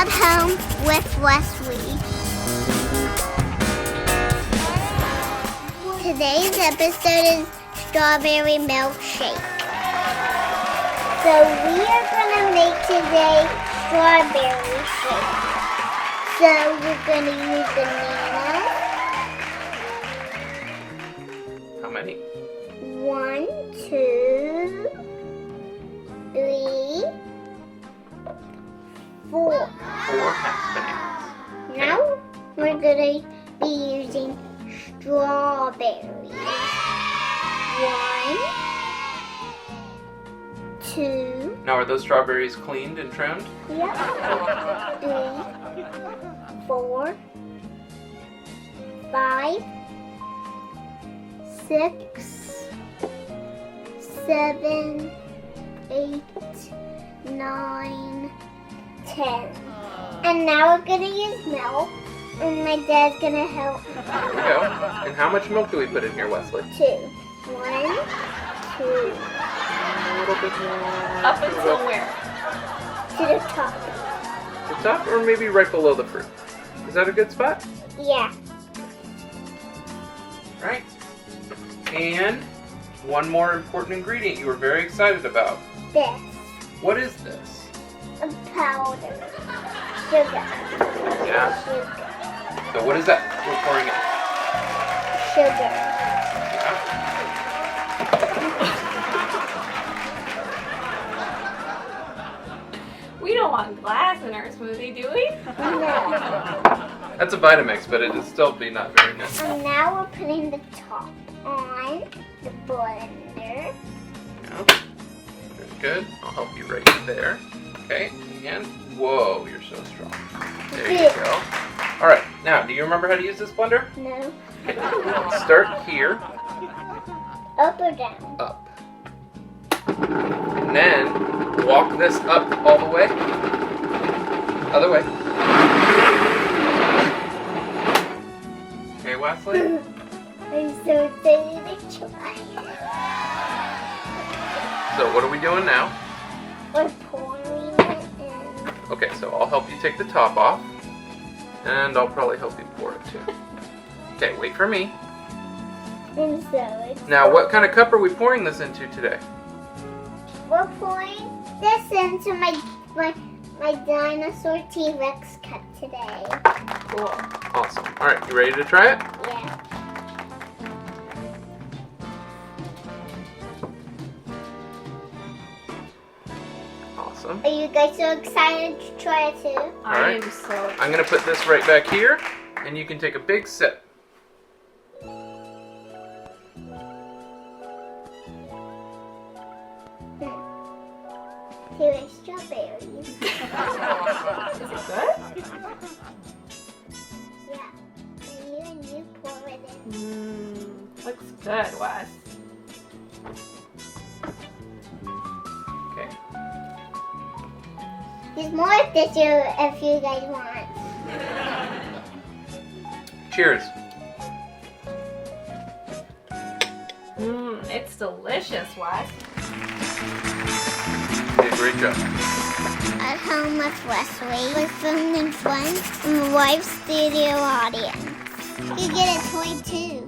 At Home with Wesley. Today's episode is strawberry milkshake. So we are going to make today strawberry shake. So you're going to use bananas. How many? 1, 2, 3, 4. 4 half bananas. Now we're going to be using strawberries. 1, 2. Now, are those strawberries cleaned and trimmed? Yep. 3, 4, 5, 6, 7, 8, 9, 10. And now we're gonna use milk, and my dad's gonna help. There we go. And how much milk do we put in here, Wesley? 2. 1, 2. A little bit more. Up until where? To the top. The top, or maybe right below the fruit. Is that a good spot? Yeah. Right. And one more important ingredient you were very excited about. This. What is this? A powder. Sugar. Yeah. Sugar. So what is that we're pouring in? Sugar. We don't want glass in our smoothie, do we? No. That's a Vitamix, but it'd still be not very good. And now we're putting the top on the blender. Yeah. Very good. I'll help you right there. Okay. And whoa, you're so strong. There you go. All right. Now, do you remember how to use this blender? No. Okay. Start here. Up or down? Up. And then walk this up all the way. Other way. Okay, Wesley? I'm so excited to try. So what are we doing now? We're pouring it in. Okay, so I'll help you take the top off. And I'll probably help you pour it too. Okay, wait for me. I'm so excited. Now, what kind of cup are we pouring this into today? We're pouring this into my dinosaur T-Rex cup today. Cool. Awesome. All right, you ready to try it? Yeah. Awesome. Are you guys so excited to try it too? I right. am so I'm going to put this right back here, and you can take a big sip. Here is strawberries. Is it good? Yeah. And you pour it in. Looks good, Wes. Okay. There's more of this here if you guys want. Cheers. It's delicious, Wes. You did a great job. At Home with Wesley was filmed in front of a live studio audience. You get a toy too.